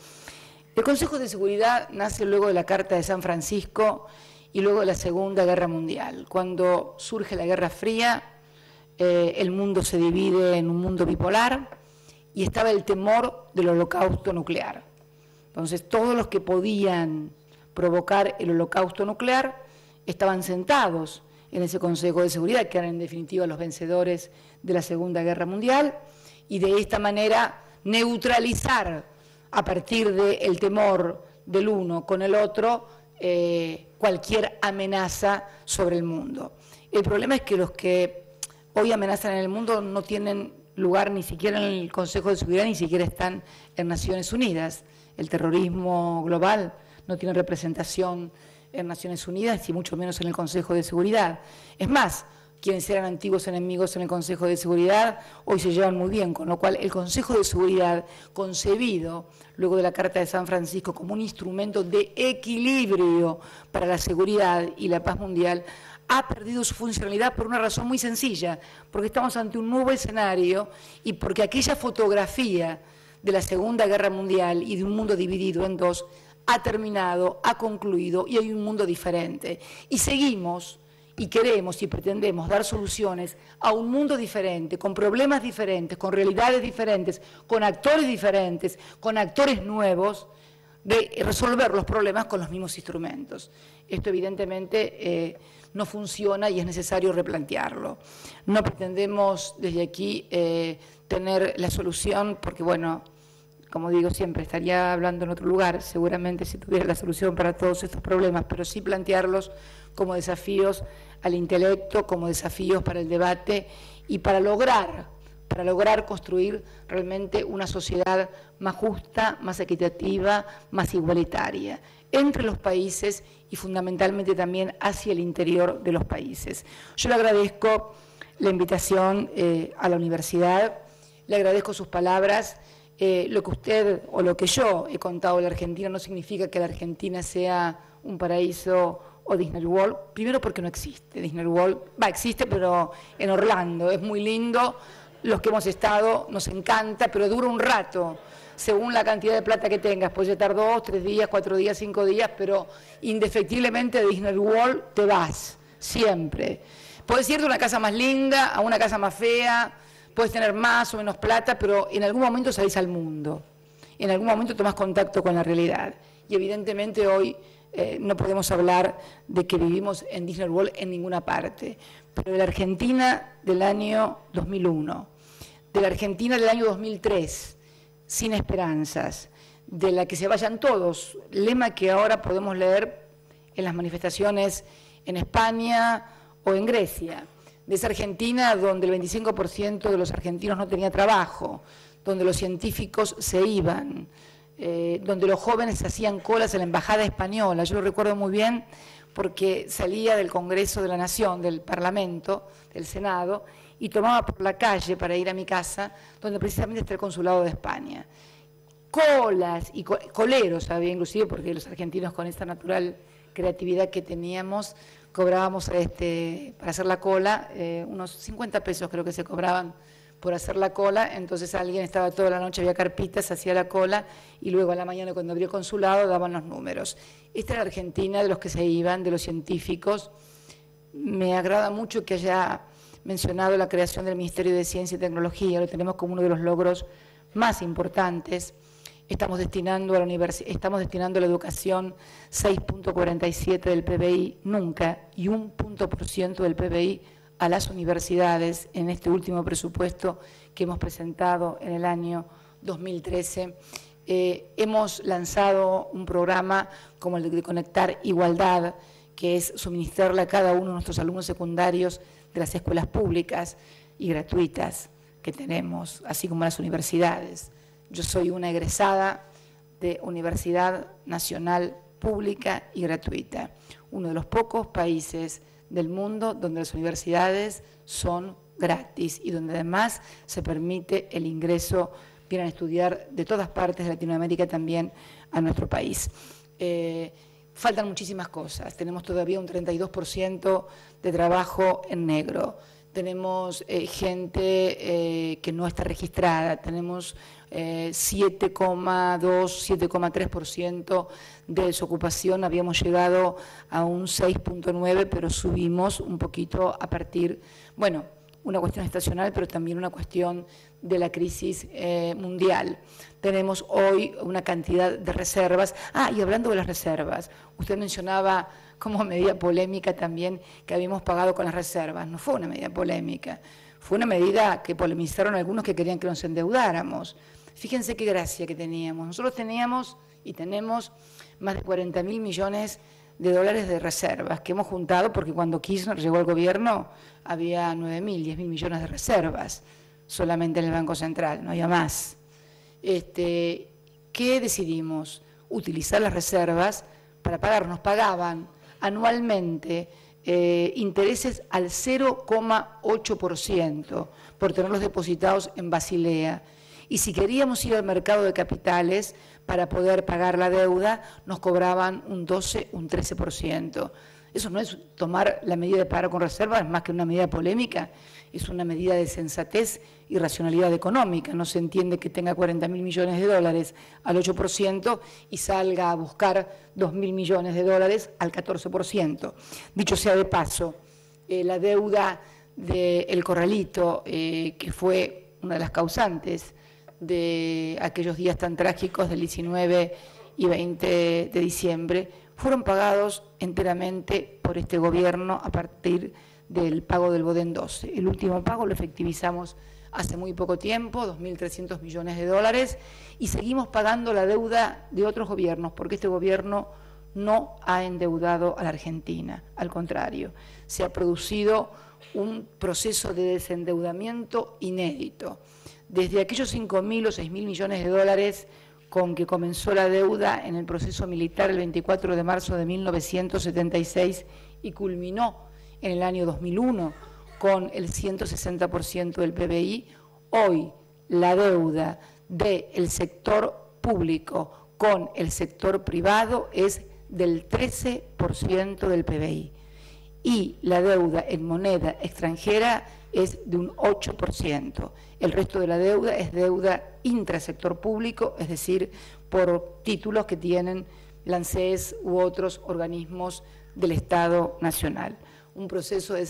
B: El Consejo de Seguridad nace luego de la Carta de San Francisco y luego de la Segunda Guerra Mundial. Cuando surge la Guerra Fría, el mundo se divide en un mundo bipolar y estaba el temor del holocausto nuclear. Entonces, todos los que podían provocar el holocausto nuclear estaban sentados en ese Consejo de Seguridad, que eran en definitiva los vencedores de la Segunda Guerra Mundial, y de esta manera neutralizar a partir del temor del uno con el otro cualquier amenaza sobre el mundo. El problema es que los que hoy amenazan en el mundo no tienen lugar ni siquiera en el Consejo de Seguridad, ni siquiera están en Naciones Unidas. El terrorismo global no tiene representación en Naciones Unidas y mucho menos en el Consejo de Seguridad. Es más, quienes eran antiguos enemigos en el Consejo de Seguridad hoy se llevan muy bien, con lo cual el Consejo de Seguridad, concebido luego de la Carta de San Francisco como un instrumento de equilibrio para la seguridad y la paz mundial, ha perdido su funcionalidad por una razón muy sencilla, porque estamos ante un nuevo escenario y porque aquella fotografía de la Segunda Guerra Mundial y de un mundo dividido en dos ha terminado, ha concluido y hay un mundo diferente. Y seguimos y queremos y pretendemos dar soluciones a un mundo diferente, con problemas diferentes, con realidades diferentes, con actores diferentes, con actores nuevos, de resolver los problemas con los mismos instrumentos. Esto evidentemente no funciona y es necesario replantearlo. No pretendemos desde aquí tener la solución porque, bueno, como digo siempre, estaría hablando en otro lugar, seguramente si tuviera la solución para todos estos problemas, pero sí plantearlos como desafíos al intelecto, como desafíos para el debate y para lograr construir realmente una sociedad más justa, más equitativa, más igualitaria entre los países y fundamentalmente también hacia el interior de los países. Yo le agradezco la invitación a la universidad, le agradezco sus palabras. Lo que usted o lo que yo he contado de la Argentina no significa que la Argentina sea un paraíso o Disney World, primero porque no existe. Disney World, existe, pero en Orlando, es muy lindo, los que hemos estado nos encanta, pero dura un rato, según la cantidad de plata que tengas, puede estar 2, 3 días, 4 días, 5 días, pero indefectiblemente de Disney World te vas, siempre. Puedes irte a una casa más linda, a una casa más fea, puedes tener más o menos plata, pero en algún momento salís al mundo, en algún momento tomás contacto con la realidad. Y evidentemente hoy no podemos hablar de que vivimos en Disney World en ninguna parte, pero de la Argentina del año 2001, de la Argentina del año 2003, sin esperanzas, de la que se vayan todos, lema que ahora podemos leer en las manifestaciones en España o en Grecia, de esa Argentina donde el 25% de los argentinos no tenía trabajo, donde los científicos se iban, donde los jóvenes hacían colas en la Embajada Española. Yo lo recuerdo muy bien porque salía del Congreso de la Nación, del Parlamento, del Senado, y tomaba por la calle para ir a mi casa, donde precisamente está el Consulado de España. Colas y coleros había inclusive, porque los argentinos con esta natural creatividad que teníamos, cobrábamos para hacer la cola, unos 50 pesos creo que se cobraban por hacer la cola, entonces alguien estaba toda la noche, había carpitas, hacía la cola y luego a la mañana cuando abrió el consulado daban los números. Esta era la Argentina de los que se iban, de los científicos. Me agrada mucho que haya mencionado la creación del Ministerio de Ciencia y Tecnología, lo tenemos como uno de los logros más importantes. Estamos destinando a la educación 6.47 del PBI nunca y 1% del PBI a las universidades en este último presupuesto que hemos presentado en el año 2013. Hemos lanzado un programa como el de Conectar Igualdad, que es suministrarle a cada uno de nuestros alumnos secundarios de las escuelas públicas y gratuitas que tenemos, así como las universidades. Yo soy una egresada de Universidad Nacional Pública y Gratuita, uno de los pocos países del mundo donde las universidades son gratis y donde además se permite el ingreso, vienen a estudiar de todas partes de Latinoamérica también a nuestro país. Faltan muchísimas cosas, tenemos todavía un 32% de trabajo en negro, tenemos gente que no está registrada, tenemos 7,2, 7,3% de desocupación, habíamos llegado a un 6,9, pero subimos un poquito a partir, bueno, una cuestión estacional, pero también una cuestión de la crisis mundial. Tenemos hoy una cantidad de reservas. Y hablando de las reservas, usted mencionaba como medida polémica también que habíamos pagado con las reservas. No fue una medida polémica, fue una medida que polemizaron algunos que querían que nos endeudáramos. Fíjense qué gracia que teníamos. Nosotros teníamos y tenemos más de 40.000 millones de dólares de reservas que hemos juntado porque cuando Kirchner llegó al gobierno había 9.000, 10.000 millones de reservas solamente en el Banco Central, no había más. ¿Qué decidimos? Utilizar las reservas para pagar. Nos pagaban anualmente intereses al 0,8% por tenerlos depositados en Basilea. Y si queríamos ir al mercado de capitales para poder pagar la deuda, nos cobraban un 12, un 13%. Eso no es tomar la medida de pagar con reservas, es más que una medida polémica, es una medida de sensatez y racionalidad económica. No se entiende que tenga 40.000 millones de dólares al 8% y salga a buscar 2.000 millones de dólares al 14%. Dicho sea de paso, la deuda del Corralito, que fue una de las causantes de aquellos días tan trágicos del 19 y 20 de diciembre, fueron pagados enteramente por este gobierno a partir del pago del Bodén 12. El último pago lo efectivizamos hace muy poco tiempo, 2.300 millones de dólares, y seguimos pagando la deuda de otros gobiernos, porque este gobierno no ha endeudado a la Argentina, al contrario, se ha producido un proceso de desendeudamiento inédito. Desde aquellos 5.000 o 6.000 millones de dólares con que comenzó la deuda en el proceso militar el 24 de marzo de 1976 y culminó en el año 2001 con el 160% del PBI, hoy la deuda del sector público con el sector privado es del 13% del PBI y la deuda en moneda extranjera es de un 8%. El resto de la deuda es deuda intrasector público, es decir, por títulos que tienen la ANSES u otros organismos del Estado Nacional. Un proceso de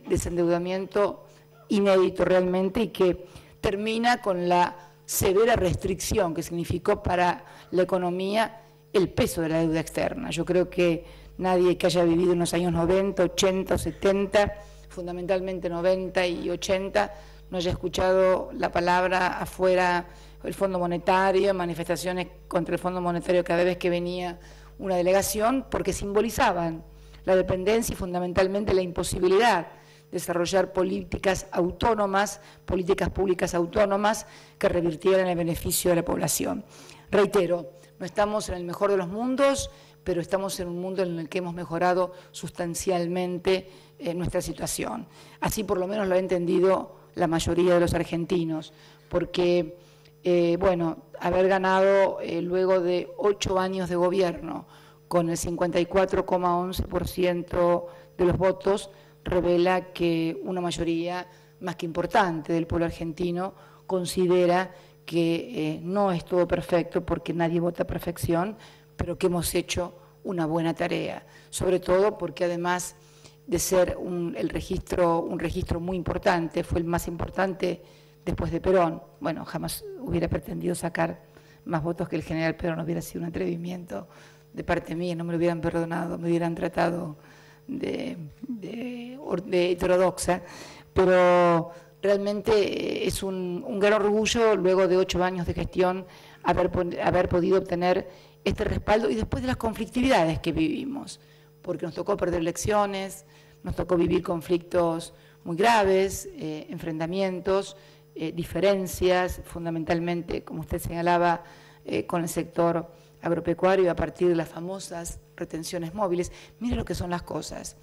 B: desendeudamiento inédito realmente y que termina con la severa restricción que significó para la economía el peso de la deuda externa. Yo creo que nadie que haya vivido en los años 90, 80 o 70, fundamentalmente 90 y 80, no haya escuchado la palabra afuera el Fondo Monetario, manifestaciones contra el Fondo Monetario cada vez que venía una delegación, porque simbolizaban la dependencia y fundamentalmente la imposibilidad de desarrollar políticas autónomas, políticas públicas autónomas que revirtieran el beneficio de la población. Reitero, no estamos en el mejor de los mundos, pero estamos en un mundo en el que hemos mejorado sustancialmente nuestra situación. Así por lo menos lo ha entendido la mayoría de los argentinos, porque, bueno, haber ganado luego de 8 años de gobierno con el 54,11% de los votos, revela que una mayoría más que importante del pueblo argentino considera que no es todo perfecto, porque nadie vota a perfección, pero que hemos hecho una buena tarea, sobre todo porque además de ser un registro muy importante, fue el más importante después de Perón. Bueno, jamás hubiera pretendido sacar más votos que el general Perón, hubiera sido un atrevimiento de parte mía, no me lo hubieran perdonado, me hubieran tratado de heterodoxa, pero realmente es un gran orgullo, luego de 8 años de gestión, haber podido obtener este respaldo y después de las conflictividades que vivimos, porque nos tocó perder elecciones, nos tocó vivir conflictos muy graves, enfrentamientos, diferencias, fundamentalmente, como usted señalaba, con el sector agropecuario a partir de las famosas retenciones móviles. Mire lo que son las cosas.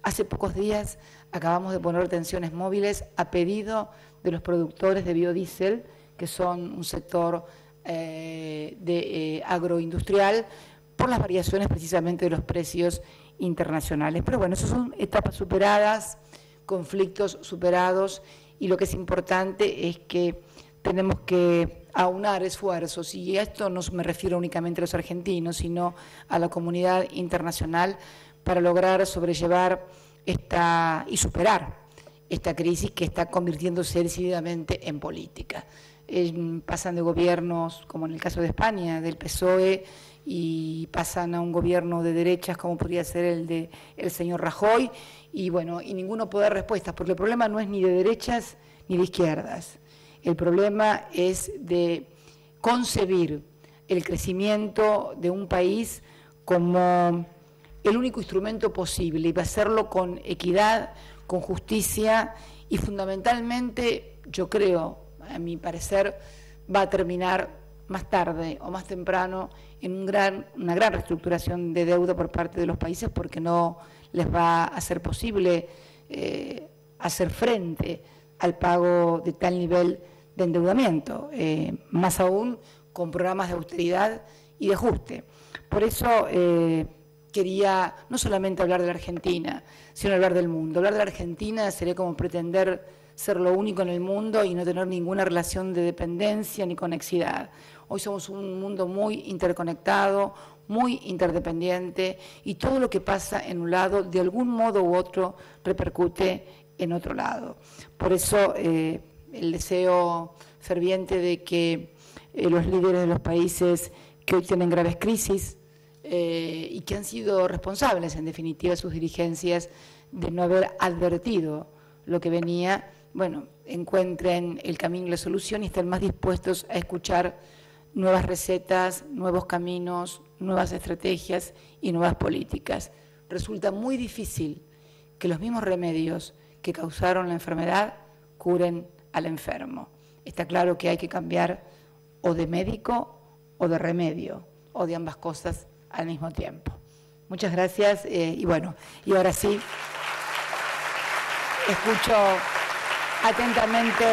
B: Hace pocos días acabamos de poner retenciones móviles a pedido de los productores de biodiesel, que son un sector agroindustrial, por las variaciones precisamente de los precios internacionales. Pero bueno, esas son etapas superadas, conflictos superados, y lo que es importante es que tenemos que aunar esfuerzos, y a esto no me refiero únicamente a los argentinos, sino a la comunidad internacional, para lograr sobrellevar y superar esta crisis que está convirtiéndose decididamente en política. Pasan de gobiernos, como en el caso de España, del PSOE, y pasan a un gobierno de derechas como podría ser el de el señor Rajoy, y bueno, y ninguno puede dar respuestas, porque el problema no es ni de derechas ni de izquierdas. El problema es de concebir el crecimiento de un país como el único instrumento posible, y va a hacerlo con equidad, con justicia, y fundamentalmente, yo creo, a mi parecer, va a terminar más tarde o más temprano en una gran reestructuración de deuda por parte de los países, porque no les va a ser posible hacer frente al pago de tal nivel de endeudamiento, más aún con programas de austeridad y de ajuste. Por eso quería no solamente hablar de la Argentina, sino hablar del mundo. Hablar de la Argentina sería como pretender ser lo único en el mundo y no tener ninguna relación de dependencia ni conexidad. Hoy somos un mundo muy interconectado, muy interdependiente, y todo lo que pasa en un lado, de algún modo u otro, repercute en otro lado. Por eso el deseo ferviente de que los líderes de los países que hoy tienen graves crisis y que han sido responsables, en definitiva, sus dirigencias, de no haber advertido lo que venía, bueno, encuentren el camino y la solución y estén más dispuestos a escuchar nuevas recetas, nuevos caminos, nuevas estrategias y nuevas políticas. Resulta muy difícil que los mismos remedios que causaron la enfermedad curen al enfermo. Está claro que hay que cambiar o de médico o de remedio, o de ambas cosas al mismo tiempo. Muchas gracias y bueno, y ahora sí, escucho atentamente